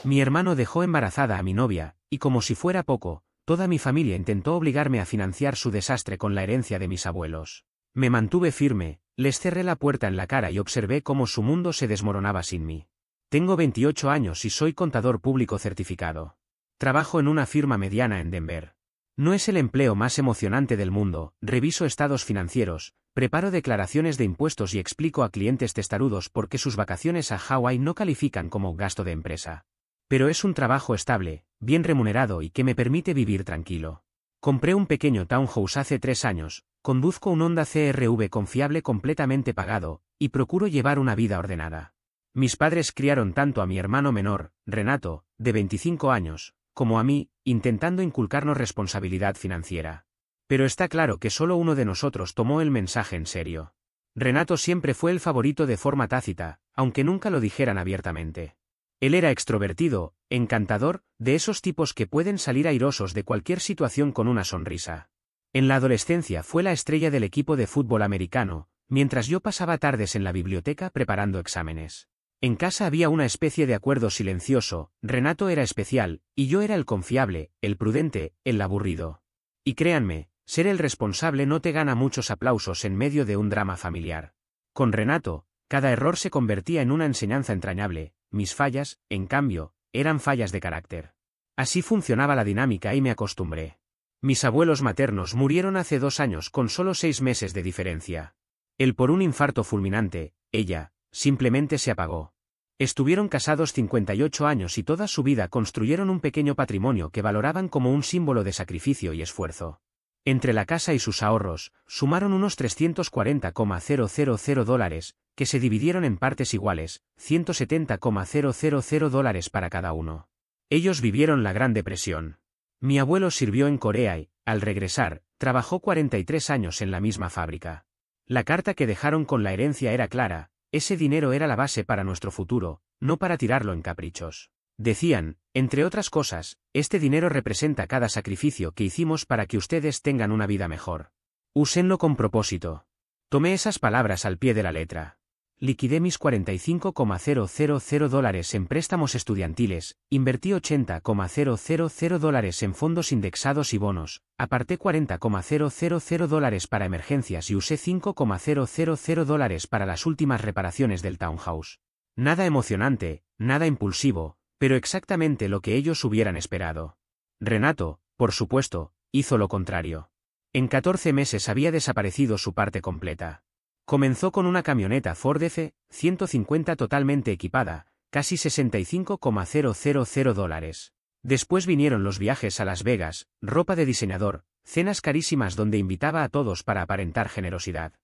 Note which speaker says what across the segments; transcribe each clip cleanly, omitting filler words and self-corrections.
Speaker 1: Mi hermano dejó embarazada a mi novia, y como si fuera poco, toda mi familia intentó obligarme a financiar su desastre con la herencia de mis abuelos. Me mantuve firme, les cerré la puerta en la cara y observé cómo su mundo se desmoronaba sin mí. Tengo 28 años y soy contador público certificado. Trabajo en una firma mediana en Denver. No es el empleo más emocionante del mundo, reviso estados financieros, preparo declaraciones de impuestos y explico a clientes testarudos por qué sus vacaciones a Hawái no califican como gasto de empresa. Pero es un trabajo estable, bien remunerado y que me permite vivir tranquilo. Compré un pequeño townhouse hace 3 años, conduzco un Honda CR-V confiable completamente pagado, y procuro llevar una vida ordenada. Mis padres criaron tanto a mi hermano menor, Renato, de 25 años, como a mí, intentando inculcarnos responsabilidad financiera. Pero está claro que solo uno de nosotros tomó el mensaje en serio. Renato siempre fue el favorito de forma tácita, aunque nunca lo dijeran abiertamente. Él era extrovertido, encantador, de esos tipos que pueden salir airosos de cualquier situación con una sonrisa. En la adolescencia fue la estrella del equipo de fútbol americano, mientras yo pasaba tardes en la biblioteca preparando exámenes. En casa había una especie de acuerdo silencioso, Renato era especial, y yo era el confiable, el prudente, el aburrido. Y créanme, ser el responsable no te gana muchos aplausos en medio de un drama familiar. Con Renato, cada error se convertía en una enseñanza entrañable, mis fallas, en cambio, eran fallas de carácter. Así funcionaba la dinámica y me acostumbré. Mis abuelos maternos murieron hace 2 años con solo 6 meses de diferencia. Él por un infarto fulminante, ella, simplemente se apagó. Estuvieron casados 58 años y toda su vida construyeron un pequeño patrimonio que valoraban como un símbolo de sacrificio y esfuerzo. Entre la casa y sus ahorros, sumaron unos $340,000, que se dividieron en partes iguales, $170,000 para cada uno. Ellos vivieron la Gran Depresión. Mi abuelo sirvió en Corea y, al regresar, trabajó 43 años en la misma fábrica. La carta que dejaron con la herencia era clara: ese dinero era la base para nuestro futuro, no para tirarlo en caprichos. Decían, entre otras cosas, este dinero representa cada sacrificio que hicimos para que ustedes tengan una vida mejor. Úsenlo con propósito. Tomé esas palabras al pie de la letra. Liquidé mis $45,000 en préstamos estudiantiles, invertí $80,000 en fondos indexados y bonos, aparté $40,000 para emergencias y usé $5,000 para las últimas reparaciones del townhouse. Nada emocionante, nada impulsivo, pero exactamente lo que ellos hubieran esperado. Renato, por supuesto, hizo lo contrario. En 14 meses había desaparecido su parte completa. Comenzó con una camioneta Ford F-150 totalmente equipada, casi $65,000. Después vinieron los viajes a Las Vegas, ropa de diseñador, cenas carísimas donde invitaba a todos para aparentar generosidad.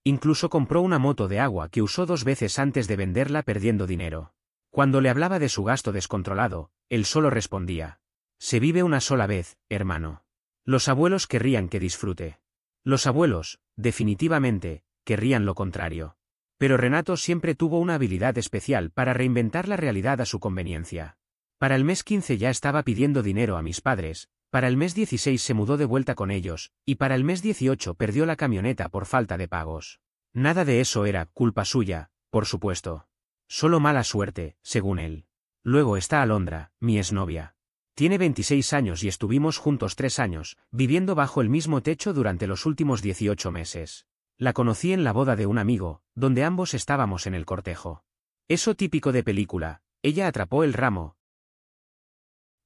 Speaker 1: Incluso compró una moto de agua que usó 2 veces antes de venderla perdiendo dinero. Cuando le hablaba de su gasto descontrolado, él solo respondía: se vive una sola vez, hermano. Los abuelos querrían que disfrute. Los abuelos, definitivamente, querrían lo contrario. Pero Renato siempre tuvo una habilidad especial para reinventar la realidad a su conveniencia. Para el mes 15 ya estaba pidiendo dinero a mis padres, para el mes 16 se mudó de vuelta con ellos, y para el mes 18 perdió la camioneta por falta de pagos. Nada de eso era culpa suya, por supuesto. Solo mala suerte, según él. Luego está Alondra, mi exnovia. Tiene 26 años y estuvimos juntos 3 años, viviendo bajo el mismo techo durante los últimos 18 meses. La conocí en la boda de un amigo, donde ambos estábamos en el cortejo. Eso típico de película, ella atrapó el ramo,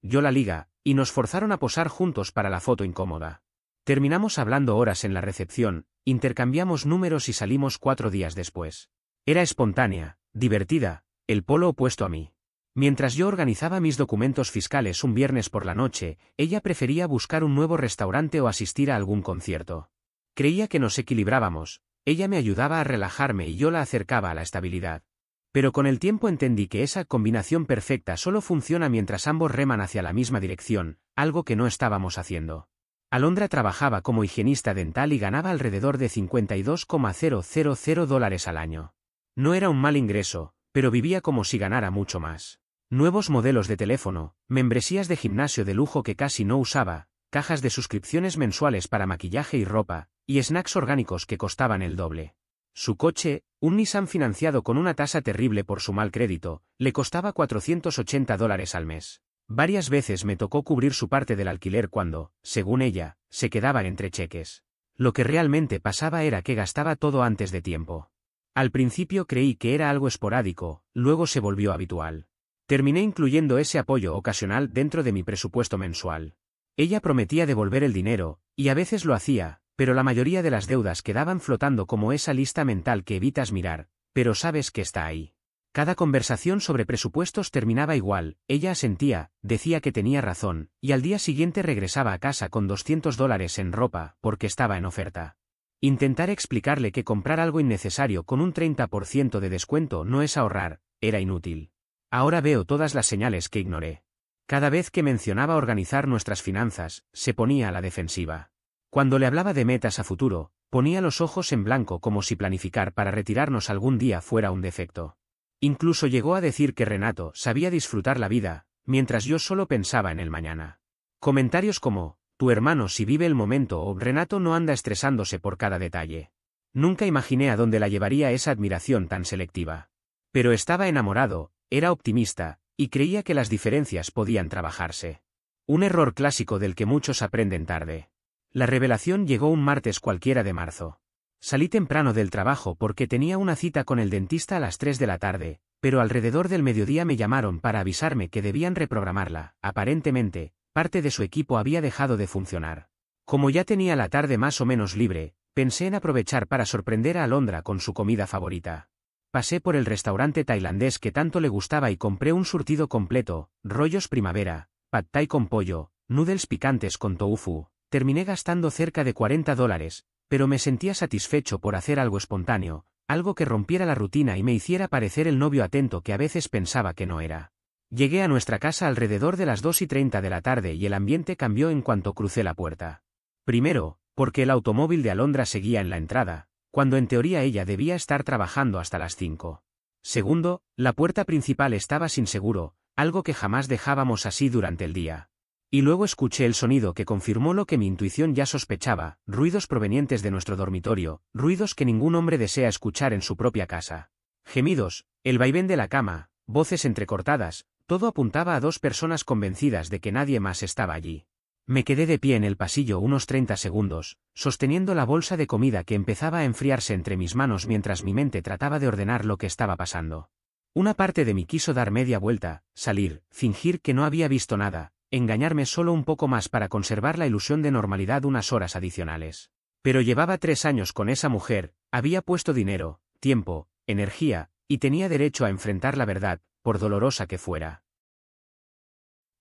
Speaker 1: yo la liga, y nos forzaron a posar juntos para la foto incómoda. Terminamos hablando horas en la recepción, intercambiamos números y salimos 4 días después. Era espontánea, divertida, el polo opuesto a mí. Mientras yo organizaba mis documentos fiscales un viernes por la noche, ella prefería buscar un nuevo restaurante o asistir a algún concierto. Creía que nos equilibrábamos, ella me ayudaba a relajarme y yo la acercaba a la estabilidad. Pero con el tiempo entendí que esa combinación perfecta solo funciona mientras ambos reman hacia la misma dirección, algo que no estábamos haciendo. Alondra trabajaba como higienista dental y ganaba alrededor de $52,000 al año. No era un mal ingreso, pero vivía como si ganara mucho más. Nuevos modelos de teléfono, membresías de gimnasio de lujo que casi no usaba, cajas de suscripciones mensuales para maquillaje y ropa, y snacks orgánicos que costaban el doble. Su coche, un Nissan financiado con una tasa terrible por su mal crédito, le costaba $480 al mes. Varias veces me tocó cubrir su parte del alquiler cuando, según ella, se quedaban entre cheques. Lo que realmente pasaba era que gastaba todo antes de tiempo. Al principio creí que era algo esporádico, luego se volvió habitual. Terminé incluyendo ese apoyo ocasional dentro de mi presupuesto mensual. Ella prometía devolver el dinero, y a veces lo hacía, pero la mayoría de las deudas quedaban flotando como esa lista mental que evitas mirar, pero sabes que está ahí. Cada conversación sobre presupuestos terminaba igual, ella asentía, decía que tenía razón, y al día siguiente regresaba a casa con $200 en ropa, porque estaba en oferta. Intentar explicarle que comprar algo innecesario con un 30% de descuento no es ahorrar, era inútil. Ahora veo todas las señales que ignoré. Cada vez que mencionaba organizar nuestras finanzas, se ponía a la defensiva. Cuando le hablaba de metas a futuro, ponía los ojos en blanco como si planificar para retirarnos algún día fuera un defecto. Incluso llegó a decir que Renato sabía disfrutar la vida, mientras yo solo pensaba en el mañana. Comentarios como, tu hermano si vive el momento o Renato no anda estresándose por cada detalle. Nunca imaginé a dónde la llevaría esa admiración tan selectiva. Pero estaba enamorado, era optimista, y creía que las diferencias podían trabajarse. Un error clásico del que muchos aprenden tarde. La revelación llegó un martes cualquiera de marzo. Salí temprano del trabajo porque tenía una cita con el dentista a las 3 de la tarde, pero alrededor del mediodía me llamaron para avisarme que debían reprogramarla. Aparentemente, parte de su equipo había dejado de funcionar. Como ya tenía la tarde más o menos libre, pensé en aprovechar para sorprender a Alondra con su comida favorita. Pasé por el restaurante tailandés que tanto le gustaba y compré un surtido completo, rollos primavera, pad thai con pollo, noodles picantes con tofu. Terminé gastando cerca de $40, pero me sentía satisfecho por hacer algo espontáneo, algo que rompiera la rutina y me hiciera parecer el novio atento que a veces pensaba que no era. Llegué a nuestra casa alrededor de las 2:30 de la tarde y el ambiente cambió en cuanto crucé la puerta. Primero, porque el automóvil de Alondra seguía en la entrada, cuando en teoría ella debía estar trabajando hasta las 5. Segundo, la puerta principal estaba sin seguro, algo que jamás dejábamos así durante el día. Y luego escuché el sonido que confirmó lo que mi intuición ya sospechaba, ruidos provenientes de nuestro dormitorio, ruidos que ningún hombre desea escuchar en su propia casa. Gemidos, el vaivén de la cama, voces entrecortadas, todo apuntaba a dos personas convencidas de que nadie más estaba allí. Me quedé de pie en el pasillo unos 30 segundos, sosteniendo la bolsa de comida que empezaba a enfriarse entre mis manos mientras mi mente trataba de ordenar lo que estaba pasando. Una parte de mí quiso dar media vuelta, salir, fingir que no había visto nada, engañarme solo un poco más para conservar la ilusión de normalidad unas horas adicionales. Pero llevaba 3 años con esa mujer, había puesto dinero, tiempo, energía, y tenía derecho a enfrentar la verdad, por dolorosa que fuera.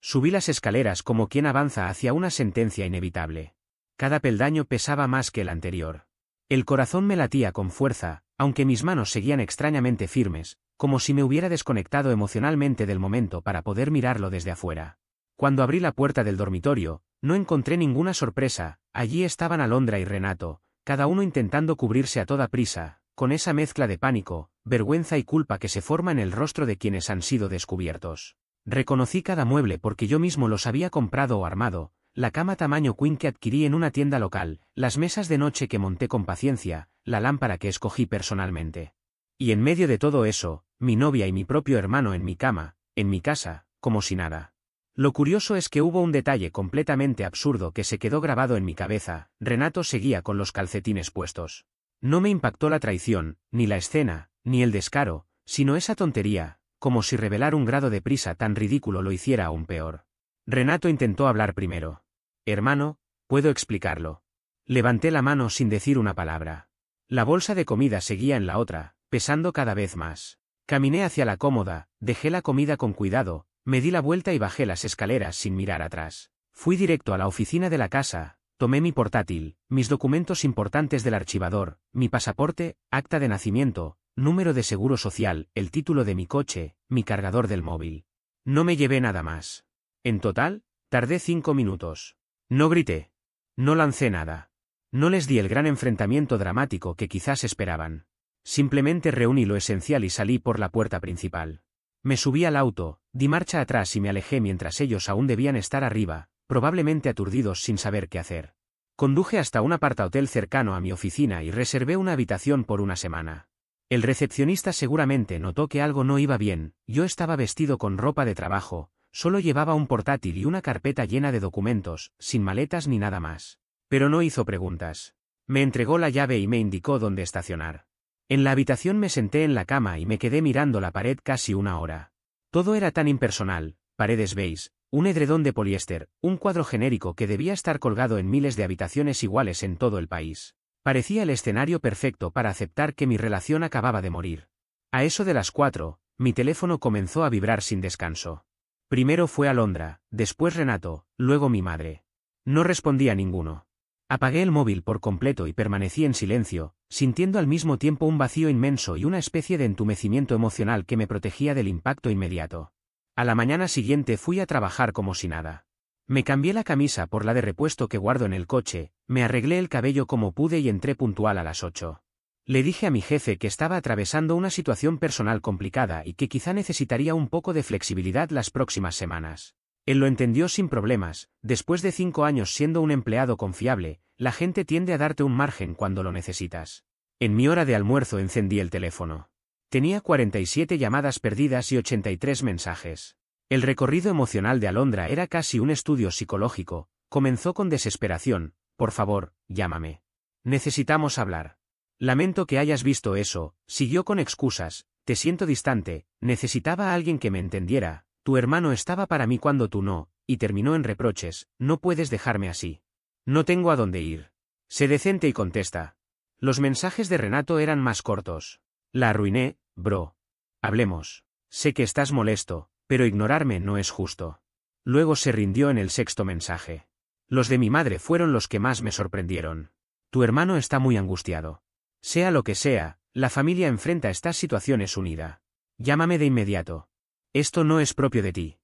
Speaker 1: Subí las escaleras como quien avanza hacia una sentencia inevitable. Cada peldaño pesaba más que el anterior. El corazón me latía con fuerza, aunque mis manos seguían extrañamente firmes, como si me hubiera desconectado emocionalmente del momento para poder mirarlo desde afuera. Cuando abrí la puerta del dormitorio, no encontré ninguna sorpresa, allí estaban Alondra y Renato, cada uno intentando cubrirse a toda prisa, con esa mezcla de pánico, vergüenza y culpa que se forma en el rostro de quienes han sido descubiertos. Reconocí cada mueble porque yo mismo los había comprado o armado, la cama tamaño queen que adquirí en una tienda local, las mesas de noche que monté con paciencia, la lámpara que escogí personalmente. Y en medio de todo eso, mi novia y mi propio hermano en mi cama, en mi casa, como si nada. Lo curioso es que hubo un detalle completamente absurdo que se quedó grabado en mi cabeza, Renato seguía con los calcetines puestos. No me impactó la traición, ni la escena, ni el descaro, sino esa tontería, como si revelar un grado de prisa tan ridículo lo hiciera aún peor. Renato intentó hablar primero. Hermano, puedo explicarlo. Levanté la mano sin decir una palabra. La bolsa de comida seguía en la otra, pesando cada vez más. Caminé hacia la cómoda, dejé la comida con cuidado, me di la vuelta y bajé las escaleras sin mirar atrás. Fui directo a la oficina de la casa, tomé mi portátil, mis documentos importantes del archivador, mi pasaporte, acta de nacimiento, número de seguro social, el título de mi coche, mi cargador del móvil. No me llevé nada más. En total, tardé 5 minutos. No grité. No lancé nada. No les di el gran enfrentamiento dramático que quizás esperaban. Simplemente reuní lo esencial y salí por la puerta principal. Me subí al auto, di marcha atrás y me alejé mientras ellos aún debían estar arriba, probablemente aturdidos sin saber qué hacer. Conduje hasta un apartahotel cercano a mi oficina y reservé una habitación por una semana. El recepcionista seguramente notó que algo no iba bien. Yo estaba vestido con ropa de trabajo, solo llevaba un portátil y una carpeta llena de documentos, sin maletas ni nada más. Pero no hizo preguntas. Me entregó la llave y me indicó dónde estacionar. En la habitación me senté en la cama y me quedé mirando la pared casi una hora. Todo era tan impersonal: paredes beige, un edredón de poliéster, un cuadro genérico que debía estar colgado en miles de habitaciones iguales en todo el país. Parecía el escenario perfecto para aceptar que mi relación acababa de morir. A eso de las 4, mi teléfono comenzó a vibrar sin descanso. Primero fue Alondra, después Renato, luego mi madre. No respondí a ninguno. Apagué el móvil por completo y permanecí en silencio, sintiendo al mismo tiempo un vacío inmenso y una especie de entumecimiento emocional que me protegía del impacto inmediato. A la mañana siguiente fui a trabajar como si nada. Me cambié la camisa por la de repuesto que guardo en el coche, me arreglé el cabello como pude y entré puntual a las 8. Le dije a mi jefe que estaba atravesando una situación personal complicada y que quizá necesitaría un poco de flexibilidad las próximas semanas. Él lo entendió sin problemas. Después de 5 años siendo un empleado confiable, la gente tiende a darte un margen cuando lo necesitas. En mi hora de almuerzo encendí el teléfono. Tenía 47 llamadas perdidas y 83 mensajes. El recorrido emocional de Alondra era casi un estudio psicológico. Comenzó con desesperación: por favor, llámame. Necesitamos hablar. Lamento que hayas visto eso. Siguió con excusas: te siento distante, necesitaba a alguien que me entendiera, tu hermano estaba para mí cuando tú no, y terminó en reproches: no puedes dejarme así. No tengo a dónde ir. Sé decente y contesta. Los mensajes de Renato eran más cortos. La arruiné, bro. Hablemos. Sé que estás molesto, pero ignorarme no es justo. Luego se rindió en el 6.º mensaje. Los de mi madre fueron los que más me sorprendieron. Tu hermano está muy angustiado. Sea lo que sea, la familia enfrenta estas situaciones unida. Llámame de inmediato. Esto no es propio de ti.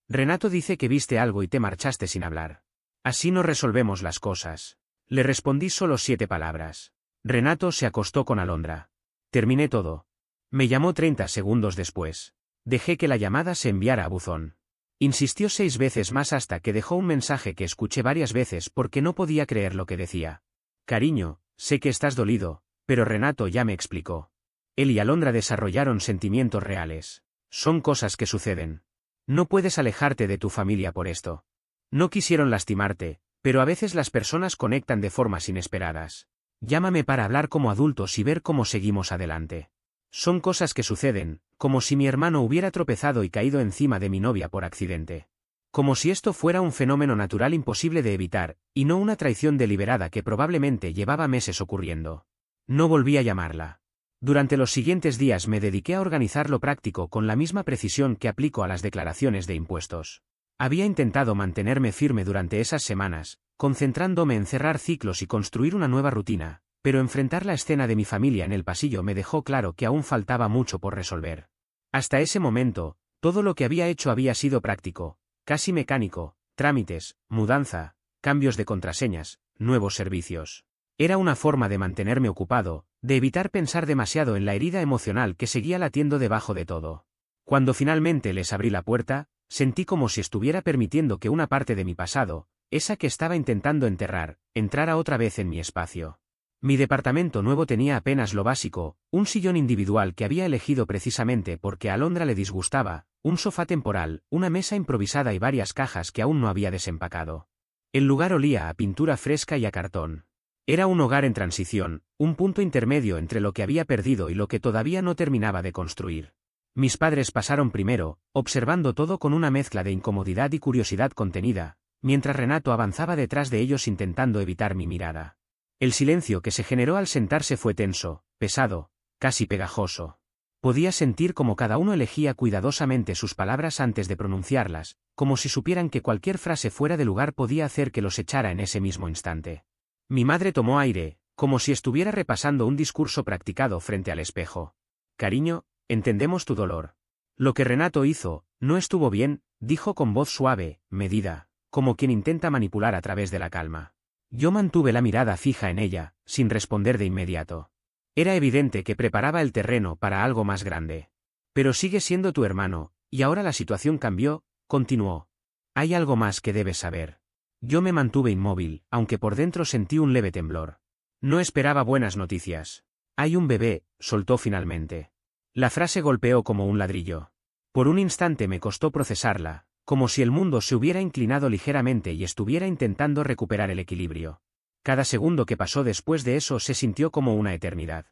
Speaker 1: Renato dice que viste algo y te marchaste sin hablar. Así no resolvemos las cosas. Le respondí solo 7 palabras. Renato se acostó con Alondra. Terminé todo. Me llamó 30 segundos después. Dejé que la llamada se enviara a buzón. Insistió 6 veces más hasta que dejó un mensaje que escuché varias veces porque no podía creer lo que decía. Cariño, sé que estás dolido, pero Renato ya me explicó. Él y Alondra desarrollaron sentimientos reales. Son cosas que suceden. No puedes alejarte de tu familia por esto. No quisieron lastimarte, pero a veces las personas conectan de formas inesperadas. Llámame para hablar como adultos y ver cómo seguimos adelante. Son cosas que suceden, como si mi hermano hubiera tropezado y caído encima de mi novia por accidente. Como si esto fuera un fenómeno natural imposible de evitar, y no una traición deliberada que probablemente llevaba meses ocurriendo. No volví a llamarla. Durante los siguientes días me dediqué a organizar lo práctico con la misma precisión que aplico a las declaraciones de impuestos. Había intentado mantenerme firme durante esas semanas, concentrándome en cerrar ciclos y construir una nueva rutina, pero enfrentar la escena de mi familia en el pasillo me dejó claro que aún faltaba mucho por resolver. Hasta ese momento, todo lo que había hecho había sido práctico, casi mecánico: trámites, mudanza, cambios de contraseñas, nuevos servicios. Era una forma de mantenerme ocupado, de evitar pensar demasiado en la herida emocional que seguía latiendo debajo de todo. Cuando finalmente les abrí la puerta, sentí como si estuviera permitiendo que una parte de mi pasado, esa que estaba intentando enterrar, entrara otra vez en mi espacio. Mi departamento nuevo tenía apenas lo básico: un sillón individual que había elegido precisamente porque a Alondra le disgustaba, un sofá temporal, una mesa improvisada y varias cajas que aún no había desempacado. El lugar olía a pintura fresca y a cartón. Era un hogar en transición, un punto intermedio entre lo que había perdido y lo que todavía no terminaba de construir. Mis padres pasaron primero, observando todo con una mezcla de incomodidad y curiosidad contenida, mientras Renato avanzaba detrás de ellos intentando evitar mi mirada. El silencio que se generó al sentarse fue tenso, pesado, casi pegajoso. Podía sentir como cada uno elegía cuidadosamente sus palabras antes de pronunciarlas, como si supieran que cualquier frase fuera de lugar podía hacer que los echara en ese mismo instante. Mi madre tomó aire, como si estuviera repasando un discurso practicado frente al espejo. Cariño, entendemos tu dolor. Lo que Renato hizo no estuvo bien, dijo con voz suave, medida, como quien intenta manipular a través de la calma. Yo mantuve la mirada fija en ella, sin responder de inmediato. Era evidente que preparaba el terreno para algo más grande. Pero sigue siendo tu hermano, y ahora la situación cambió, continuó. Hay algo más que debes saber. Yo me mantuve inmóvil, aunque por dentro sentí un leve temblor. No esperaba buenas noticias. Hay un bebé, soltó finalmente. La frase golpeó como un ladrillo. Por un instante me costó procesarla, como si el mundo se hubiera inclinado ligeramente y estuviera intentando recuperar el equilibrio. Cada segundo que pasó después de eso se sintió como una eternidad.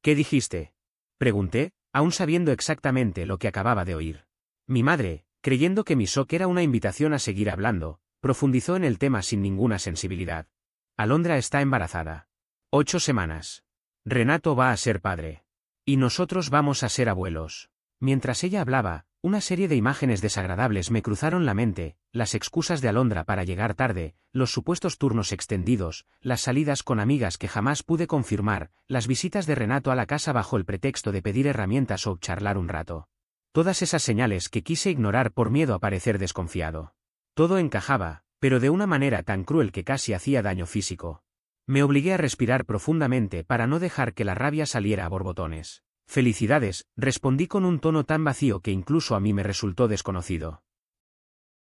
Speaker 1: ¿Qué dijiste?, pregunté, aún sabiendo exactamente lo que acababa de oír. Mi madre, creyendo que mi shock era una invitación a seguir hablando, profundizó en el tema sin ninguna sensibilidad. Alondra está embarazada. 8 semanas. Renato va a ser padre. Y nosotros vamos a ser abuelos. Mientras ella hablaba, una serie de imágenes desagradables me cruzaron la mente, las excusas de Alondra para llegar tarde, los supuestos turnos extendidos, las salidas con amigas que jamás pude confirmar, las visitas de Renato a la casa bajo el pretexto de pedir herramientas o charlar un rato. Todas esas señales que quise ignorar por miedo a parecer desconfiado. Todo encajaba, pero de una manera tan cruel que casi hacía daño físico. Me obligué a respirar profundamente para no dejar que la rabia saliera a borbotones. Felicidades, respondí con un tono tan vacío que incluso a mí me resultó desconocido.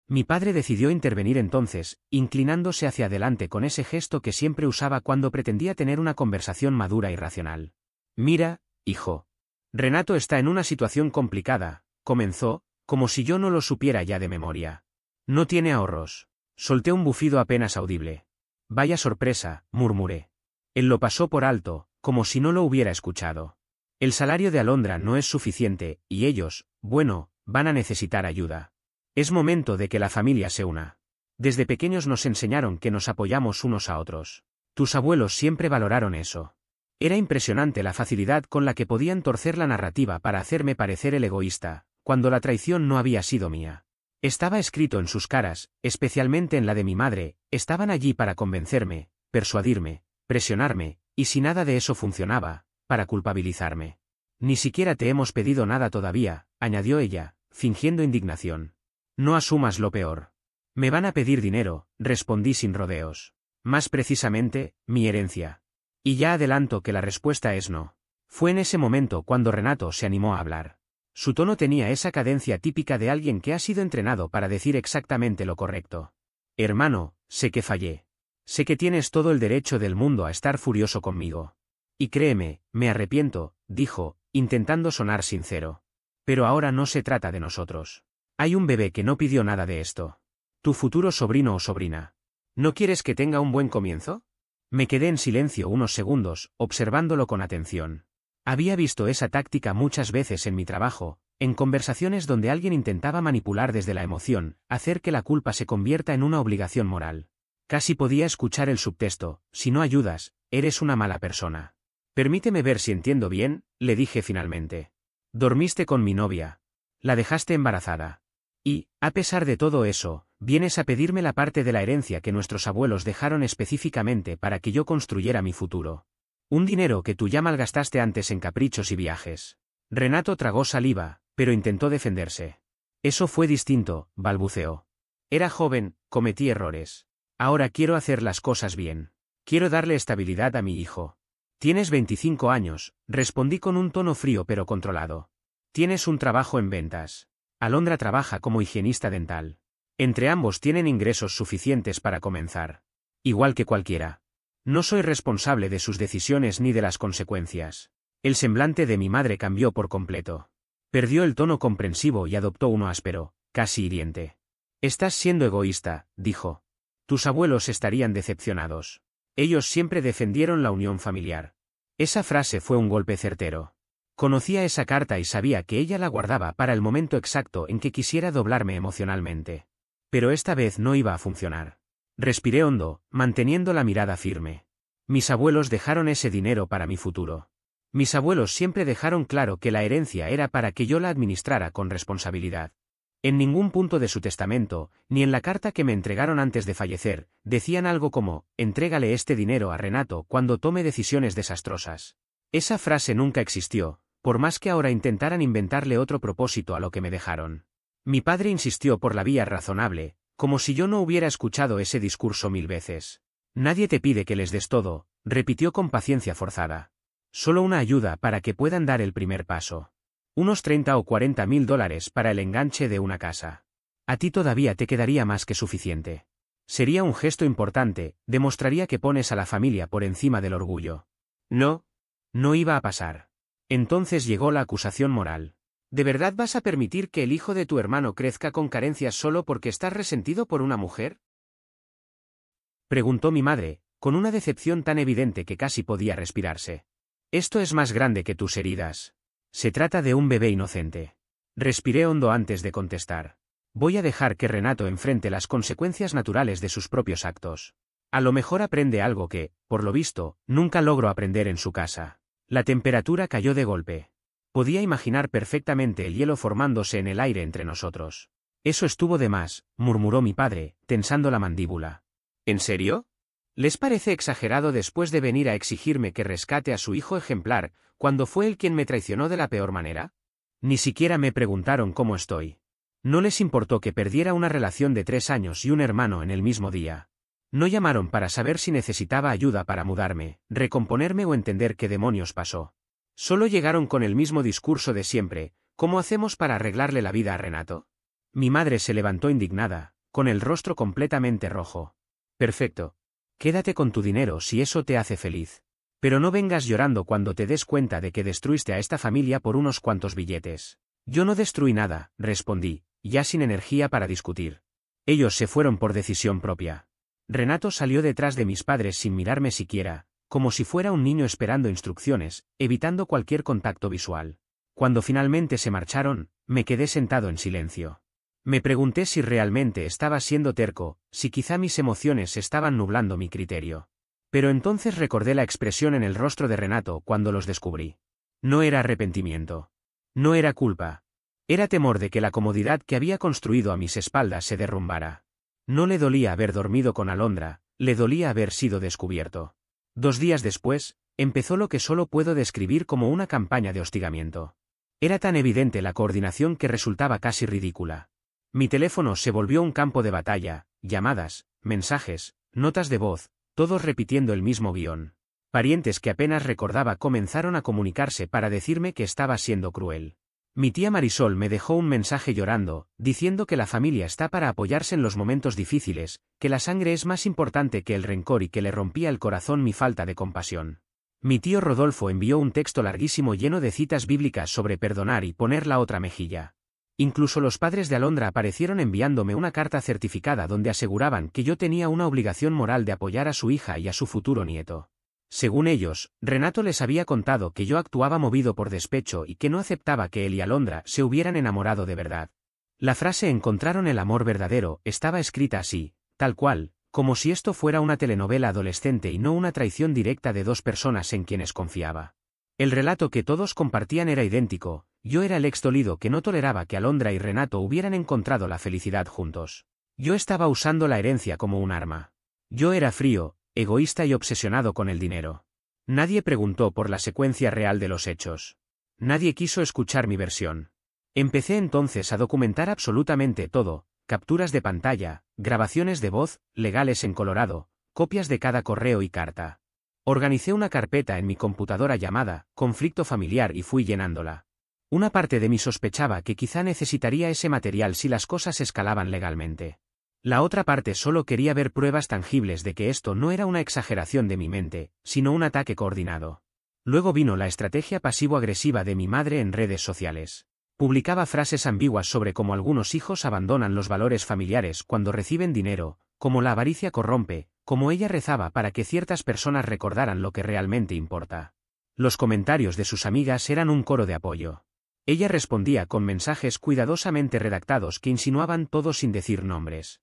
Speaker 1: Mi padre decidió intervenir entonces, inclinándose hacia adelante con ese gesto que siempre usaba cuando pretendía tener una conversación madura y racional. Mira, hijo. Renato está en una situación complicada, comenzó, como si yo no lo supiera ya de memoria. No tiene ahorros. Solté un bufido apenas audible. Vaya sorpresa, murmuré. Él lo pasó por alto, como si no lo hubiera escuchado. El salario de Alondra no es suficiente, y ellos, bueno, van a necesitar ayuda. Es momento de que la familia se una. Desde pequeños nos enseñaron que nos apoyamos unos a otros. Tus abuelos siempre valoraron eso. Era impresionante la facilidad con la que podían torcer la narrativa para hacerme parecer el egoísta, cuando la traición no había sido mía. Estaba escrito en sus caras, especialmente en la de mi madre, estaban allí para convencerme, persuadirme, presionarme, y si nada de eso funcionaba, para culpabilizarme. Ni siquiera te hemos pedido nada todavía, añadió ella, fingiendo indignación. No asumas lo peor. Me van a pedir dinero, respondí sin rodeos. Más precisamente, mi herencia. Y ya adelanto que la respuesta es no. Fue en ese momento cuando Renato se animó a hablar. Su tono tenía esa cadencia típica de alguien que ha sido entrenado para decir exactamente lo correcto. Hermano, sé que fallé. Sé que tienes todo el derecho del mundo a estar furioso conmigo. Y créeme, me arrepiento, dijo, intentando sonar sincero. Pero ahora no se trata de nosotros. Hay un bebé que no pidió nada de esto. Tu futuro sobrino o sobrina. ¿No quieres que tenga un buen comienzo? Me quedé en silencio unos segundos, observándolo con atención. Había visto esa táctica muchas veces en mi trabajo, en conversaciones donde alguien intentaba manipular desde la emoción, hacer que la culpa se convierta en una obligación moral. Casi podía escuchar el subtexto: si no ayudas, eres una mala persona. Permíteme ver si entiendo bien, le dije finalmente. Dormiste con mi novia. La dejaste embarazada. Y, a pesar de todo eso, vienes a pedirme la parte de la herencia que nuestros abuelos dejaron específicamente para que yo construyera mi futuro. Un dinero que tú ya malgastaste antes en caprichos y viajes. Renato tragó saliva, pero intentó defenderse. Eso fue distinto, balbuceó. Era joven, cometí errores. Ahora quiero hacer las cosas bien. Quiero darle estabilidad a mi hijo. Tienes 25 años, respondí con un tono frío pero controlado. Tienes un trabajo en ventas. Alondra trabaja como higienista dental. Entre ambos tienen ingresos suficientes para comenzar. Igual que cualquiera. No soy responsable de sus decisiones ni de las consecuencias. El semblante de mi madre cambió por completo. Perdió el tono comprensivo y adoptó uno áspero, casi hiriente. Estás siendo egoísta, dijo. Tus abuelos estarían decepcionados. Ellos siempre defendieron la unión familiar. Esa frase fue un golpe certero. Conocía esa carta y sabía que ella la guardaba para el momento exacto en que quisiera doblarme emocionalmente. Pero esta vez no iba a funcionar. Respiré hondo, manteniendo la mirada firme. Mis abuelos dejaron ese dinero para mi futuro. Mis abuelos siempre dejaron claro que la herencia era para que yo la administrara con responsabilidad. En ningún punto de su testamento, ni en la carta que me entregaron antes de fallecer, decían algo como: entrégale este dinero a Renato cuando tome decisiones desastrosas. Esa frase nunca existió, por más que ahora intentaran inventarle otro propósito a lo que me dejaron. Mi padre insistió por la vía razonable, como si yo no hubiera escuchado ese discurso 1000 veces. Nadie te pide que les des todo, repitió con paciencia forzada. Solo una ayuda para que puedan dar el primer paso. Unos 30 o 40 mil dólares para el enganche de una casa. A ti todavía te quedaría más que suficiente. Sería un gesto importante, demostraría que pones a la familia por encima del orgullo. No, no iba a pasar. Entonces llegó la acusación moral. ¿De verdad vas a permitir que el hijo de tu hermano crezca con carencias solo porque estás resentido por una mujer? Preguntó mi madre, con una decepción tan evidente que casi podía respirarse. Esto es más grande que tus heridas. Se trata de un bebé inocente. Respiré hondo antes de contestar. Voy a dejar que Renato enfrente las consecuencias naturales de sus propios actos. A lo mejor aprende algo que, por lo visto, nunca logro aprender en su casa. La temperatura cayó de golpe. Podía imaginar perfectamente el hielo formándose en el aire entre nosotros. Eso estuvo de más, murmuró mi padre, tensando la mandíbula. ¿En serio? ¿Les parece exagerado después de venir a exigirme que rescate a su hijo ejemplar, cuando fue él quien me traicionó de la peor manera? Ni siquiera me preguntaron cómo estoy. No les importó que perdiera una relación de 3 años y un hermano en el mismo día. No llamaron para saber si necesitaba ayuda para mudarme, recomponerme o entender qué demonios pasó. Solo llegaron con el mismo discurso de siempre: ¿cómo hacemos para arreglarle la vida a Renato? Mi madre se levantó indignada, con el rostro completamente rojo. Perfecto. Quédate con tu dinero si eso te hace feliz. Pero no vengas llorando cuando te des cuenta de que destruiste a esta familia por unos cuantos billetes. Yo no destruí nada, respondí, ya sin energía para discutir. Ellos se fueron por decisión propia. Renato salió detrás de mis padres sin mirarme siquiera, como si fuera un niño esperando instrucciones, evitando cualquier contacto visual. Cuando finalmente se marcharon, me quedé sentado en silencio. Me pregunté si realmente estaba siendo terco, si quizá mis emociones estaban nublando mi criterio. Pero entonces recordé la expresión en el rostro de Renato cuando los descubrí. No era arrepentimiento. No era culpa. Era temor de que la comodidad que había construido a mis espaldas se derrumbara. No le dolía haber dormido con Alondra, le dolía haber sido descubierto. 2 días después, empezó lo que solo puedo describir como una campaña de hostigamiento. Era tan evidente la coordinación que resultaba casi ridícula. Mi teléfono se volvió un campo de batalla, llamadas, mensajes, notas de voz, todos repitiendo el mismo guión. Parientes que apenas recordaba comenzaron a comunicarse para decirme que estaba siendo cruel. Mi tía Marisol me dejó un mensaje llorando, diciendo que la familia está para apoyarse en los momentos difíciles, que la sangre es más importante que el rencor y que le rompía el corazón mi falta de compasión. Mi tío Rodolfo envió un texto larguísimo lleno de citas bíblicas sobre perdonar y poner la otra mejilla. Incluso los padres de Alondra aparecieron enviándome una carta certificada donde aseguraban que yo tenía una obligación moral de apoyar a su hija y a su futuro nieto. Según ellos, Renato les había contado que yo actuaba movido por despecho y que no aceptaba que él y Alondra se hubieran enamorado de verdad. La frase "encontraron el amor verdadero" estaba escrita así, tal cual, como si esto fuera una telenovela adolescente y no una traición directa de 2 personas en quienes confiaba. El relato que todos compartían era idéntico: yo era el ex dolido que no toleraba que Alondra y Renato hubieran encontrado la felicidad juntos. Yo estaba usando la herencia como un arma. Yo era frío, egoísta y obsesionado con el dinero. Nadie preguntó por la secuencia real de los hechos. Nadie quiso escuchar mi versión. Empecé entonces a documentar absolutamente todo: capturas de pantalla, grabaciones de voz, legales en Colorado, copias de cada correo y carta. Organicé una carpeta en mi computadora llamada "Conflicto familiar" y fui llenándola. Una parte de mí sospechaba que quizá necesitaría ese material si las cosas escalaban legalmente. La otra parte solo quería ver pruebas tangibles de que esto no era una exageración de mi mente, sino un ataque coordinado. Luego vino la estrategia pasivo-agresiva de mi madre en redes sociales. Publicaba frases ambiguas sobre cómo algunos hijos abandonan los valores familiares cuando reciben dinero, cómo la avaricia corrompe, cómo ella rezaba para que ciertas personas recordaran lo que realmente importa. Los comentarios de sus amigas eran un coro de apoyo. Ella respondía con mensajes cuidadosamente redactados que insinuaban todo sin decir nombres.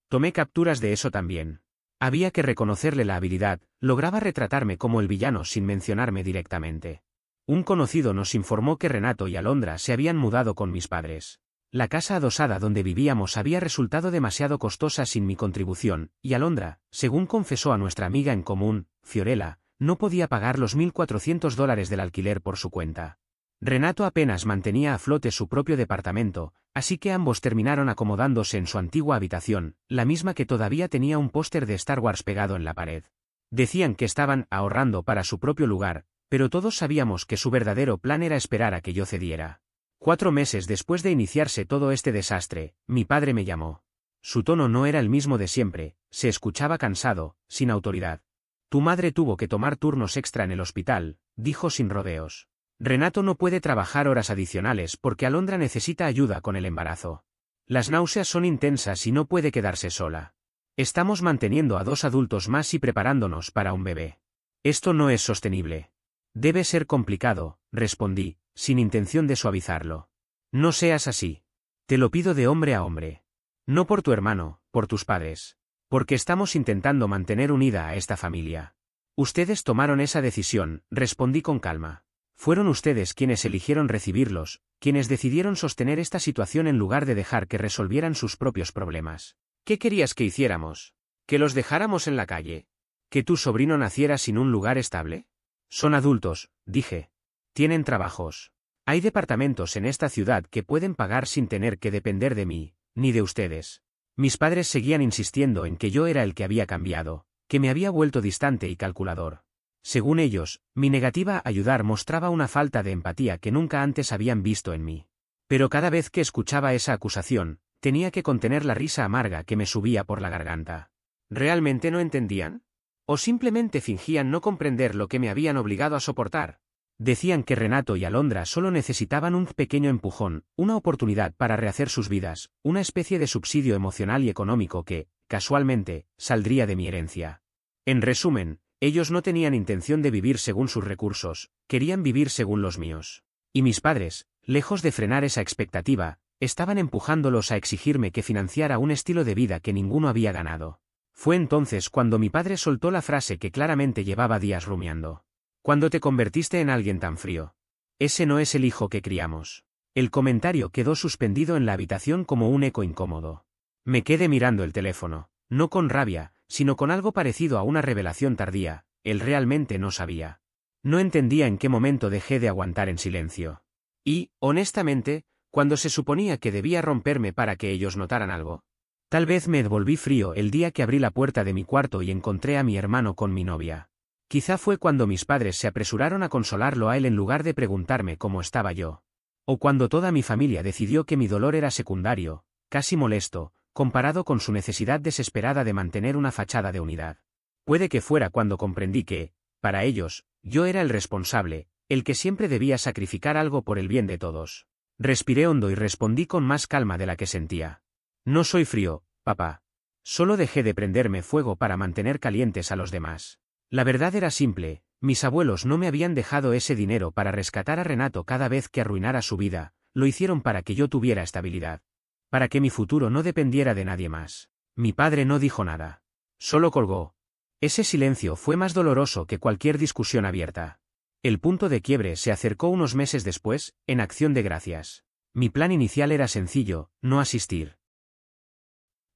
Speaker 1: Tomé capturas de eso también. Había que reconocerle la habilidad: lograba retratarme como el villano sin mencionarme directamente. Un conocido nos informó que Renato y Alondra se habían mudado con mis padres. La casa adosada donde vivíamos había resultado demasiado costosa sin mi contribución, y Alondra, según confesó a nuestra amiga en común, Fiorella, no podía pagar los $1.400 del alquiler por su cuenta. Renato apenas mantenía a flote su propio departamento, así que ambos terminaron acomodándose en su antigua habitación, la misma que todavía tenía un póster de Star Wars pegado en la pared. Decían que estaban ahorrando para su propio lugar, pero todos sabíamos que su verdadero plan era esperar a que yo cediera. 4 meses después de iniciarse todo este desastre, mi padre me llamó. Su tono no era el mismo de siempre, se escuchaba cansado, sin autoridad. Tu madre tuvo que tomar turnos extra en el hospital, dijo sin rodeos. Renato no puede trabajar horas adicionales porque Alondra necesita ayuda con el embarazo. Las náuseas son intensas y no puede quedarse sola. Estamos manteniendo a 2 adultos más y preparándonos para un bebé. Esto no es sostenible. Debe ser complicado, respondí, sin intención de suavizarlo. No seas así. Te lo pido de hombre a hombre. No por tu hermano, por tus padres. Porque estamos intentando mantener unida a esta familia. Ustedes tomaron esa decisión, respondí con calma. Fueron ustedes quienes eligieron recibirlos, quienes decidieron sostener esta situación en lugar de dejar que resolvieran sus propios problemas. ¿Qué querías que hiciéramos? ¿Que los dejáramos en la calle? ¿Que tu sobrino naciera sin un lugar estable? Son adultos, dije. Tienen trabajos. Hay departamentos en esta ciudad que pueden pagar sin tener que depender de mí, ni de ustedes. Mis padres seguían insistiendo en que yo era el que había cambiado, que me había vuelto distante y calculador. Según ellos, mi negativa a ayudar mostraba una falta de empatía que nunca antes habían visto en mí. Pero cada vez que escuchaba esa acusación, tenía que contener la risa amarga que me subía por la garganta. ¿Realmente no entendían? ¿O simplemente fingían no comprender lo que me habían obligado a soportar? Decían que Renato y Alondra solo necesitaban un pequeño empujón, una oportunidad para rehacer sus vidas, una especie de subsidio emocional y económico que, casualmente, saldría de mi herencia. En resumen, ellos no tenían intención de vivir según sus recursos, querían vivir según los míos. Y mis padres, lejos de frenar esa expectativa, estaban empujándolos a exigirme que financiara un estilo de vida que ninguno había ganado. Fue entonces cuando mi padre soltó la frase que claramente llevaba días rumiando. Cuando te convertiste en alguien tan frío. Ese no es el hijo que criamos. El comentario quedó suspendido en la habitación como un eco incómodo. Me quedé mirando el teléfono, no con rabia, sino con algo parecido a una revelación tardía. Él realmente no sabía. No entendía en qué momento dejé de aguantar en silencio. Y, honestamente, cuando se suponía que debía romperme para que ellos notaran algo. Tal vez me volví frío el día que abrí la puerta de mi cuarto y encontré a mi hermano con mi novia. Quizá fue cuando mis padres se apresuraron a consolarlo a él en lugar de preguntarme cómo estaba yo. O cuando toda mi familia decidió que mi dolor era secundario, casi molesto, comparado con su necesidad desesperada de mantener una fachada de unidad. Puede que fuera cuando comprendí que, para ellos, yo era el responsable, el que siempre debía sacrificar algo por el bien de todos. Respiré hondo y respondí con más calma de la que sentía. No soy frío, papá. Solo dejé de prenderme fuego para mantener calientes a los demás. La verdad era simple, mis abuelos no me habían dejado ese dinero para rescatar a Renato cada vez que arruinara su vida, lo hicieron para que yo tuviera estabilidad. Para que mi futuro no dependiera de nadie más. Mi padre no dijo nada. Solo colgó. Ese silencio fue más doloroso que cualquier discusión abierta. El punto de quiebre se acercó unos meses después, en Acción de Gracias. Mi plan inicial era sencillo, no asistir.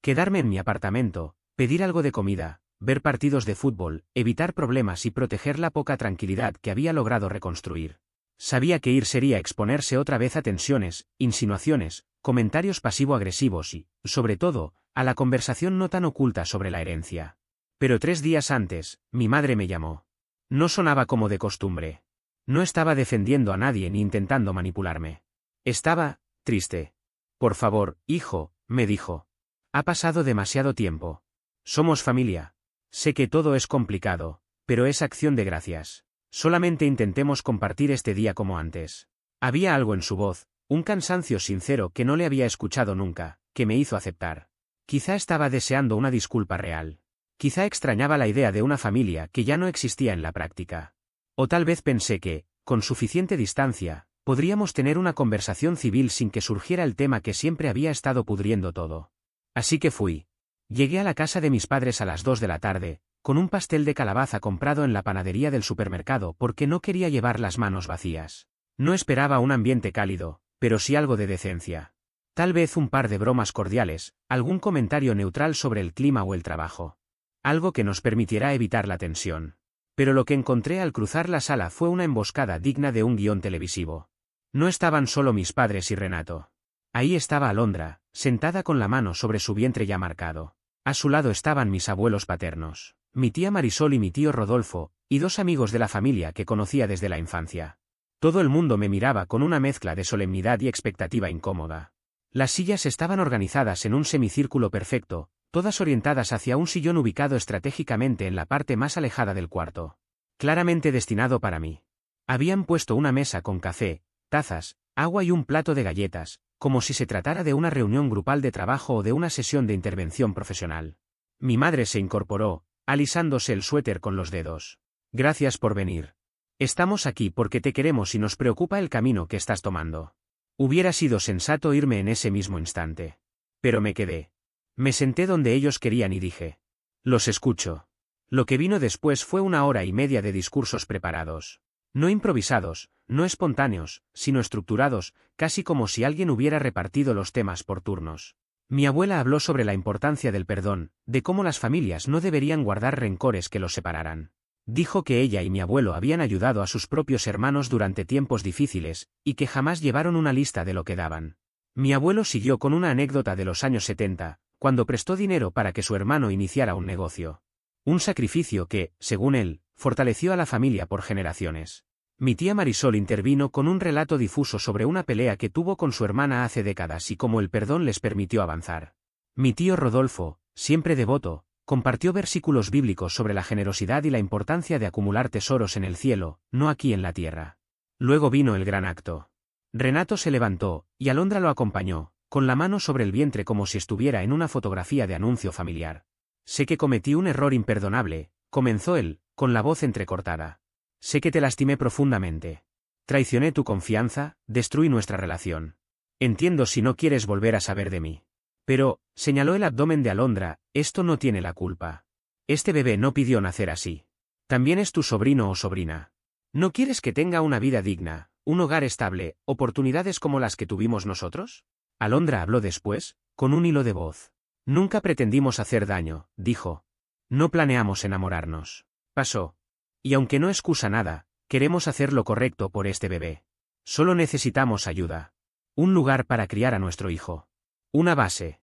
Speaker 1: Quedarme en mi apartamento, pedir algo de comida, ver partidos de fútbol, evitar problemas y proteger la poca tranquilidad que había logrado reconstruir. Sabía que ir sería exponerse otra vez a tensiones, insinuaciones, comentarios pasivo-agresivos y, sobre todo, a la conversación no tan oculta sobre la herencia. Pero 3 días antes, mi madre me llamó. No sonaba como de costumbre. No estaba defendiendo a nadie ni intentando manipularme. Estaba triste. Por favor, hijo, me dijo. Ha pasado demasiado tiempo. Somos familia. Sé que todo es complicado, pero es Acción de Gracias. Solamente intentemos compartir este día como antes. Había algo en su voz, un cansancio sincero que no le había escuchado nunca, que me hizo aceptar. Quizá estaba deseando una disculpa real. Quizá extrañaba la idea de una familia que ya no existía en la práctica. O tal vez pensé que, con suficiente distancia, podríamos tener una conversación civil sin que surgiera el tema que siempre había estado pudriendo todo. Así que fui. Llegué a la casa de mis padres a las 2 de la tarde, con un pastel de calabaza comprado en la panadería del supermercado porque no quería llevar las manos vacías. No esperaba un ambiente cálido, pero sí algo de decencia. Tal vez un par de bromas cordiales, algún comentario neutral sobre el clima o el trabajo. Algo que nos permitiera evitar la tensión. Pero lo que encontré al cruzar la sala fue una emboscada digna de un guión televisivo. No estaban solo mis padres y Renato. Ahí estaba Alondra, sentada con la mano sobre su vientre ya marcado. A su lado estaban mis abuelos paternos, mi tía Marisol y mi tío Rodolfo, y 2 amigos de la familia que conocía desde la infancia. Todo el mundo me miraba con una mezcla de solemnidad y expectativa incómoda. Las sillas estaban organizadas en un semicírculo perfecto, todas orientadas hacia un sillón ubicado estratégicamente en la parte más alejada del cuarto. Claramente destinado para mí. Habían puesto una mesa con café, tazas, agua y un plato de galletas, como si se tratara de una reunión grupal de trabajo o de una sesión de intervención profesional. Mi madre se incorporó, alisándose el suéter con los dedos. Gracias por venir. Estamos aquí porque te queremos y nos preocupa el camino que estás tomando. Hubiera sido sensato irme en ese mismo instante. Pero me quedé. Me senté donde ellos querían y dije. Los escucho. Lo que vino después fue 1 hora y media de discursos preparados. No improvisados, no espontáneos, sino estructurados, casi como si alguien hubiera repartido los temas por turnos. Mi abuela habló sobre la importancia del perdón, de cómo las familias no deberían guardar rencores que los separaran. Dijo que ella y mi abuelo habían ayudado a sus propios hermanos durante tiempos difíciles, y que jamás llevaron una lista de lo que daban. Mi abuelo siguió con una anécdota de los años 70, cuando prestó dinero para que su hermano iniciara un negocio. Un sacrificio que, según él, fortaleció a la familia por generaciones. Mi tía Marisol intervino con un relato difuso sobre una pelea que tuvo con su hermana hace décadas y cómo el perdón les permitió avanzar. Mi tío Rodolfo, siempre devoto, compartió versículos bíblicos sobre la generosidad y la importancia de acumular tesoros en el cielo, no aquí en la tierra. Luego vino el gran acto. Renato se levantó, y Alondra lo acompañó, con la mano sobre el vientre como si estuviera en una fotografía de anuncio familiar. Sé que cometí un error imperdonable, comenzó él, con la voz entrecortada. Sé que te lastimé profundamente. Traicioné tu confianza, destruí nuestra relación. Entiendo si no quieres volver a saber de mí. Pero, señaló el abdomen de Alondra, esto no tiene la culpa. Este bebé no pidió nacer así. También es tu sobrino o sobrina. ¿No quieres que tenga una vida digna, un hogar estable, oportunidades como las que tuvimos nosotros? Alondra habló después, con un hilo de voz. Nunca pretendimos hacer daño, dijo. No planeamos enamorarnos. Pasó. Y aunque no excusa nada, queremos hacer lo correcto por este bebé. Solo necesitamos ayuda. Un lugar para criar a nuestro hijo. Una base.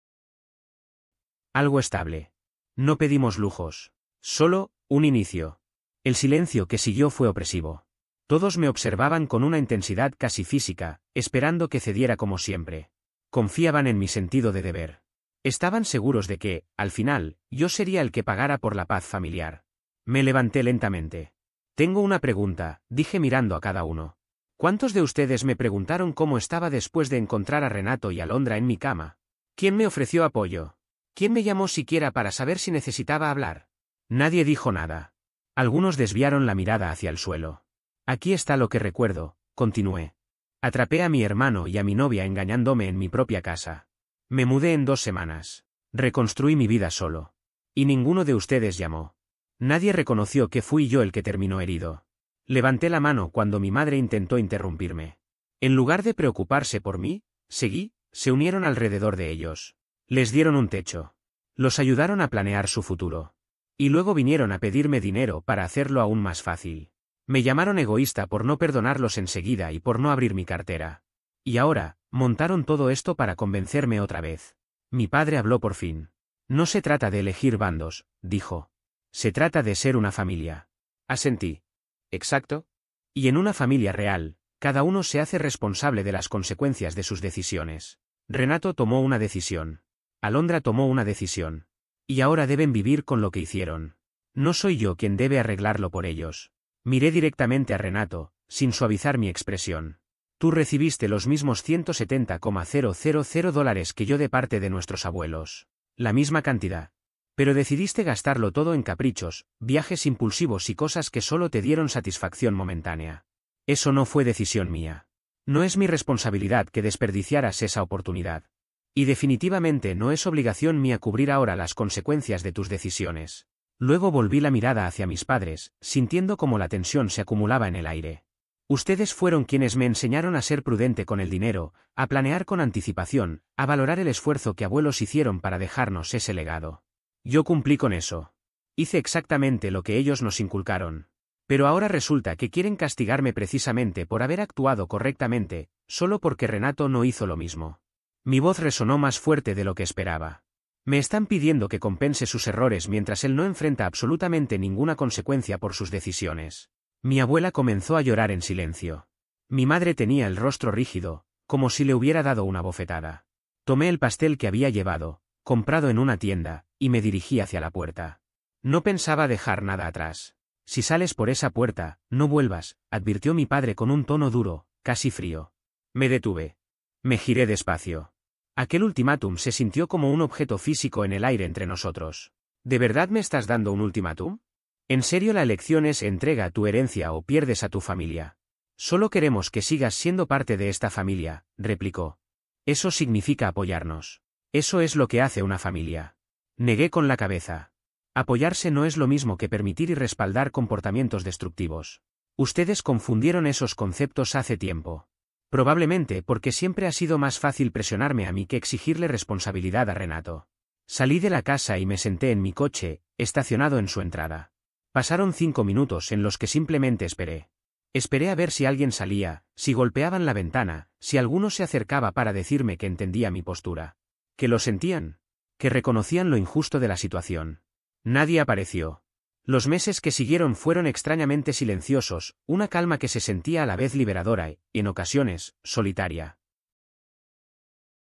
Speaker 1: Algo estable. No pedimos lujos. Solo, un inicio. El silencio que siguió fue opresivo. Todos me observaban con una intensidad casi física, esperando que cediera como siempre. Confiaban en mi sentido de deber. Estaban seguros de que, al final, yo sería el que pagara por la paz familiar. Me levanté lentamente. Tengo una pregunta, dije mirando a cada uno. ¿Cuántos de ustedes me preguntaron cómo estaba después de encontrar a Renato y Alondra en mi cama? ¿Quién me ofreció apoyo? ¿Quién me llamó siquiera para saber si necesitaba hablar? Nadie dijo nada. Algunos desviaron la mirada hacia el suelo. Aquí está lo que recuerdo, continué. Atrapé a mi hermano y a mi novia engañándome en mi propia casa. Me mudé en 2 semanas. Reconstruí mi vida solo. Y ninguno de ustedes llamó. Nadie reconoció que fui yo el que terminó herido. Levanté la mano cuando mi madre intentó interrumpirme. En lugar de preocuparse por mí, se unieron alrededor de ellos. Les dieron un techo. Los ayudaron a planear su futuro. Y luego vinieron a pedirme dinero para hacerlo aún más fácil. Me llamaron egoísta por no perdonarlos enseguida y por no abrir mi cartera. Y ahora, montaron todo esto para convencerme otra vez. Mi padre habló por fin. No se trata de elegir bandos, dijo. Se trata de ser una familia. Asentí. Exacto. Y en una familia real, cada uno se hace responsable de las consecuencias de sus decisiones. Renato tomó una decisión. Alondra tomó una decisión. Y ahora deben vivir con lo que hicieron. No soy yo quien debe arreglarlo por ellos. Miré directamente a Renato, sin suavizar mi expresión. Tú recibiste los mismos $170,000 que yo de parte de nuestros abuelos. La misma cantidad. Pero decidiste gastarlo todo en caprichos, viajes impulsivos y cosas que solo te dieron satisfacción momentánea. Eso no fue decisión mía. No es mi responsabilidad que desperdiciaras esa oportunidad. Y definitivamente no es obligación mía cubrir ahora las consecuencias de tus decisiones. Luego volví la mirada hacia mis padres, sintiendo como la tensión se acumulaba en el aire. Ustedes fueron quienes me enseñaron a ser prudente con el dinero, a planear con anticipación, a valorar el esfuerzo que abuelos hicieron para dejarnos ese legado. Yo cumplí con eso. Hice exactamente lo que ellos nos inculcaron. Pero ahora resulta que quieren castigarme precisamente por haber actuado correctamente, solo porque Renato no hizo lo mismo. Mi voz resonó más fuerte de lo que esperaba. Me están pidiendo que compense sus errores mientras él no enfrenta absolutamente ninguna consecuencia por sus decisiones. Mi abuela comenzó a llorar en silencio. Mi madre tenía el rostro rígido, como si le hubiera dado una bofetada. Tomé el pastel que había llevado, comprado en una tienda, y me dirigí hacia la puerta. No pensaba dejar nada atrás. Si sales por esa puerta, no vuelvas, advirtió mi padre con un tono duro, casi frío. Me detuve. Me giré despacio. Aquel ultimátum se sintió como un objeto físico en el aire entre nosotros. ¿De verdad me estás dando un ultimátum? ¿En serio la elección es entrega tu herencia o pierdes a tu familia? Solo queremos que sigas siendo parte de esta familia, replicó. Eso significa apoyarnos. Eso es lo que hace una familia. Negué con la cabeza. Apoyarse no es lo mismo que permitir y respaldar comportamientos destructivos. Ustedes confundieron esos conceptos hace tiempo. Probablemente porque siempre ha sido más fácil presionarme a mí que exigirle responsabilidad a Renato. Salí de la casa y me senté en mi coche, estacionado en su entrada. Pasaron 5 minutos en los que simplemente esperé. Esperé a ver si alguien salía, si golpeaban la ventana, si alguno se acercaba para decirme que entendía mi postura. Que lo sentían. Que reconocían lo injusto de la situación. Nadie apareció. Los meses que siguieron fueron extrañamente silenciosos, una calma que se sentía a la vez liberadora y, en ocasiones, solitaria.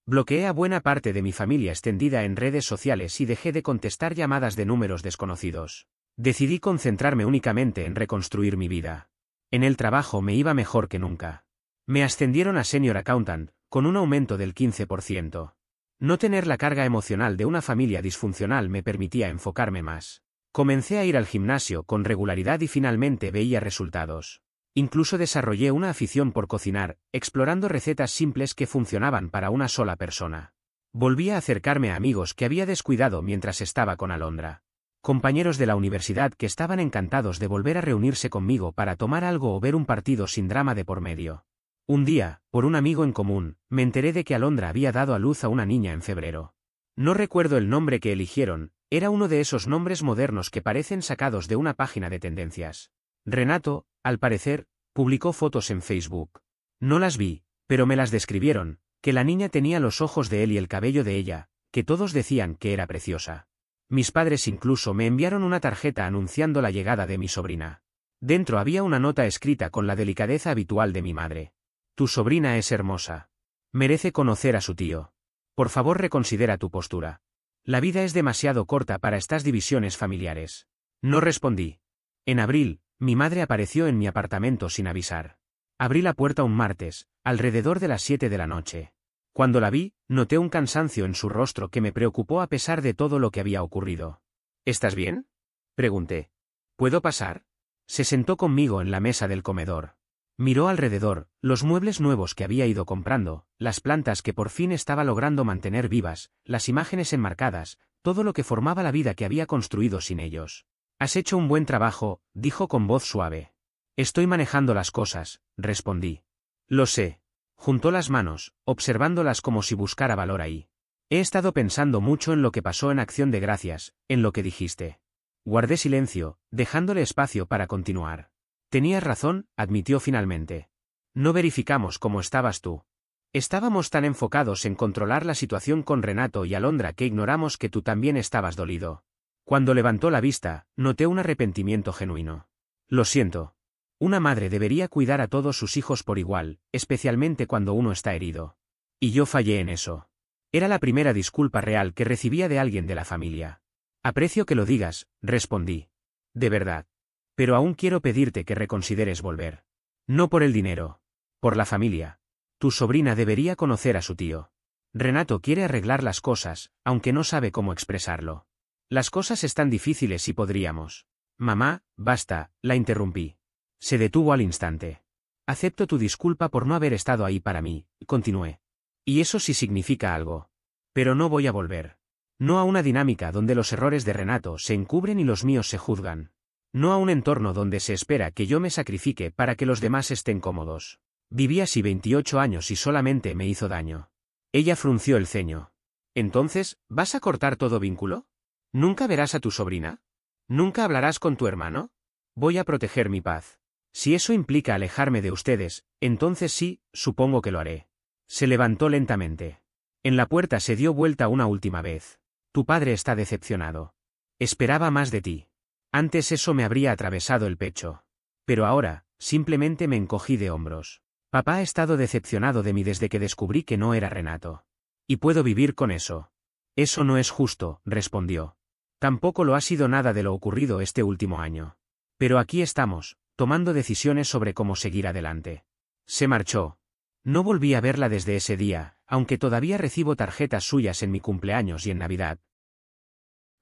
Speaker 1: Bloqueé a buena parte de mi familia extendida en redes sociales y dejé de contestar llamadas de números desconocidos. Decidí concentrarme únicamente en reconstruir mi vida. En el trabajo me iba mejor que nunca. Me ascendieron a senior accountant, con un aumento del 15%. No tener la carga emocional de una familia disfuncional me permitía enfocarme más. Comencé a ir al gimnasio con regularidad y finalmente veía resultados. Incluso desarrollé una afición por cocinar, explorando recetas simples que funcionaban para una sola persona. Volví a acercarme a amigos que había descuidado mientras estaba con Alondra. Compañeros de la universidad que estaban encantados de volver a reunirse conmigo para tomar algo o ver un partido sin drama de por medio. Un día, por un amigo en común, me enteré de que Alondra había dado a luz a una niña en febrero. No recuerdo el nombre que eligieron, era uno de esos nombres modernos que parecen sacados de una página de tendencias. Renato, al parecer, publicó fotos en Facebook. No las vi, pero me las describieron, que la niña tenía los ojos de él y el cabello de ella, que todos decían que era preciosa. Mis padres incluso me enviaron una tarjeta anunciando la llegada de mi sobrina. Dentro había una nota escrita con la delicadeza habitual de mi madre. Tu sobrina es hermosa. Merece conocer a su tío. Por favor, reconsidera tu postura. La vida es demasiado corta para estas divisiones familiares. No respondí. En abril, mi madre apareció en mi apartamento sin avisar. Abrí la puerta un martes, alrededor de las 7 de la noche. Cuando la vi, noté un cansancio en su rostro que me preocupó a pesar de todo lo que había ocurrido. ¿Estás bien?, pregunté. ¿Puedo pasar? Se sentó conmigo en la mesa del comedor. Miró alrededor, los muebles nuevos que había ido comprando, las plantas que por fin estaba logrando mantener vivas, las imágenes enmarcadas, todo lo que formaba la vida que había construido sin ellos. Has hecho un buen trabajo, dijo con voz suave. Estoy manejando las cosas, respondí. Lo sé. Juntó las manos, observándolas como si buscara valor ahí. He estado pensando mucho en lo que pasó en Acción de Gracias, en lo que dijiste. Guardé silencio, dejándole espacio para continuar. Tenías razón, admitió finalmente. No verificamos cómo estabas tú. Estábamos tan enfocados en controlar la situación con Renato y Alondra que ignoramos que tú también estabas dolido. Cuando levantó la vista, noté un arrepentimiento genuino. Lo siento. Una madre debería cuidar a todos sus hijos por igual, especialmente cuando uno está herido. Y yo fallé en eso. Era la primera disculpa real que recibía de alguien de la familia. Aprecio que lo digas, respondí. De verdad. Pero aún quiero pedirte que reconsideres volver. No por el dinero. Por la familia. Tu sobrina debería conocer a su tío. Renato quiere arreglar las cosas, aunque no sabe cómo expresarlo. Las cosas están difíciles y podríamos. Mamá, basta, la interrumpí. Se detuvo al instante. Acepto tu disculpa por no haber estado ahí para mí, continué. Y eso sí significa algo. Pero no voy a volver. No a una dinámica donde los errores de Renato se encubren y los míos se juzgan. No a un entorno donde se espera que yo me sacrifique para que los demás estén cómodos. Viví así 28 años y solamente me hizo daño. Ella frunció el ceño. Entonces, ¿vas a cortar todo vínculo? ¿Nunca verás a tu sobrina? ¿Nunca hablarás con tu hermano? Voy a proteger mi paz. Si eso implica alejarme de ustedes, entonces sí, supongo que lo haré. Se levantó lentamente. En la puerta se dio vuelta una última vez. Tu padre está decepcionado. Esperaba más de ti. Antes eso me habría atravesado el pecho. Pero ahora, simplemente me encogí de hombros. Papá ha estado decepcionado de mí desde que descubrí que no era Renato. Y puedo vivir con eso. Eso no es justo, respondió. Tampoco lo ha sido nada de lo ocurrido este último año. Pero aquí estamos, tomando decisiones sobre cómo seguir adelante. Se marchó. No volví a verla desde ese día, aunque todavía recibo tarjetas suyas en mi cumpleaños y en Navidad,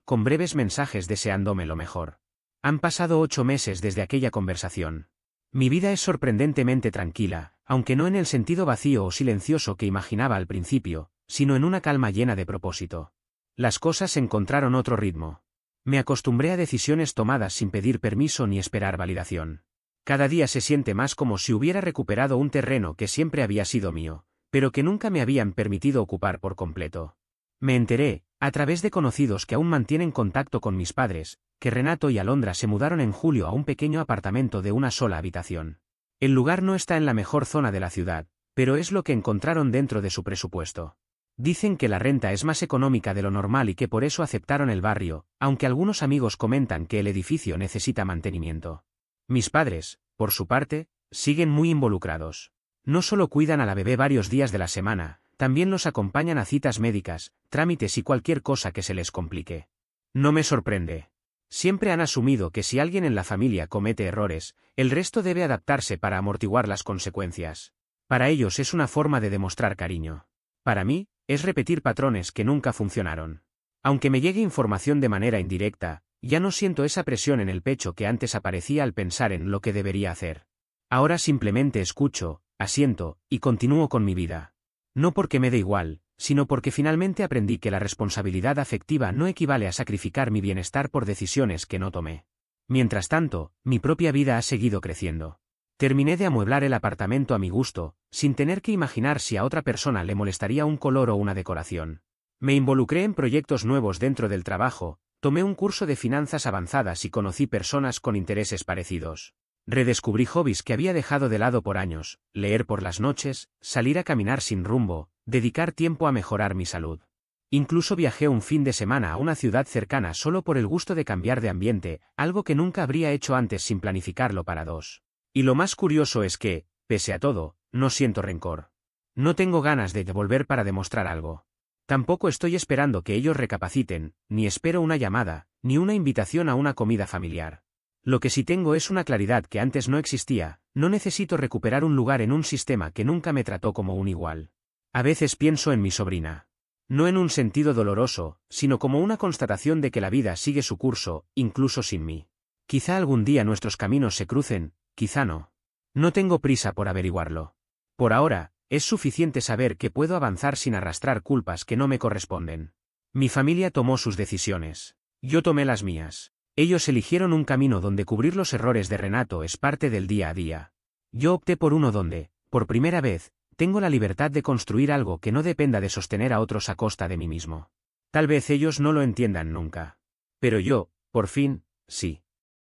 Speaker 1: con breves mensajes deseándome lo mejor. Han pasado 8 meses desde aquella conversación. Mi vida es sorprendentemente tranquila, aunque no en el sentido vacío o silencioso que imaginaba al principio, sino en una calma llena de propósito. Las cosas encontraron otro ritmo. Me acostumbré a decisiones tomadas sin pedir permiso ni esperar validación. Cada día se siente más como si hubiera recuperado un terreno que siempre había sido mío, pero que nunca me habían permitido ocupar por completo. Me enteré, a través de conocidos que aún mantienen contacto con mis padres, que Renato y Alondra se mudaron en julio a un pequeño apartamento de una sola habitación. El lugar no está en la mejor zona de la ciudad, pero es lo que encontraron dentro de su presupuesto. Dicen que la renta es más económica de lo normal y que por eso aceptaron el barrio, aunque algunos amigos comentan que el edificio necesita mantenimiento. Mis padres, por su parte, siguen muy involucrados. No solo cuidan a la bebé varios días de la semana, también los acompañan a citas médicas, trámites y cualquier cosa que se les complique. No me sorprende. Siempre han asumido que si alguien en la familia comete errores, el resto debe adaptarse para amortiguar las consecuencias. Para ellos es una forma de demostrar cariño. Para mí, es repetir patrones que nunca funcionaron. Aunque me llegue información de manera indirecta, ya no siento esa presión en el pecho que antes aparecía al pensar en lo que debería hacer. Ahora simplemente escucho, asiento, y continúo con mi vida. No porque me dé igual, sino porque finalmente aprendí que la responsabilidad afectiva no equivale a sacrificar mi bienestar por decisiones que no tomé. Mientras tanto, mi propia vida ha seguido creciendo. Terminé de amueblar el apartamento a mi gusto, sin tener que imaginar si a otra persona le molestaría un color o una decoración. Me involucré en proyectos nuevos dentro del trabajo, tomé un curso de finanzas avanzadas y conocí personas con intereses parecidos. Redescubrí hobbies que había dejado de lado por años, leer por las noches, salir a caminar sin rumbo, dedicar tiempo a mejorar mi salud. Incluso viajé un fin de semana a una ciudad cercana solo por el gusto de cambiar de ambiente, algo que nunca habría hecho antes sin planificarlo para dos. Y lo más curioso es que, pese a todo, no siento rencor. No tengo ganas de volver para demostrar algo. Tampoco estoy esperando que ellos recapaciten, ni espero una llamada, ni una invitación a una comida familiar. Lo que sí tengo es una claridad que antes no existía, no necesito recuperar un lugar en un sistema que nunca me trató como un igual. A veces pienso en mi sobrina. No en un sentido doloroso, sino como una constatación de que la vida sigue su curso, incluso sin mí. Quizá algún día nuestros caminos se crucen, quizá no. No tengo prisa por averiguarlo. Por ahora, es suficiente saber que puedo avanzar sin arrastrar culpas que no me corresponden. Mi familia tomó sus decisiones. Yo tomé las mías. Ellos eligieron un camino donde cubrir los errores de Renato es parte del día a día. Yo opté por uno donde, por primera vez, tengo la libertad de construir algo que no dependa de sostener a otros a costa de mí mismo. Tal vez ellos no lo entiendan nunca. Pero yo, por fin, sí.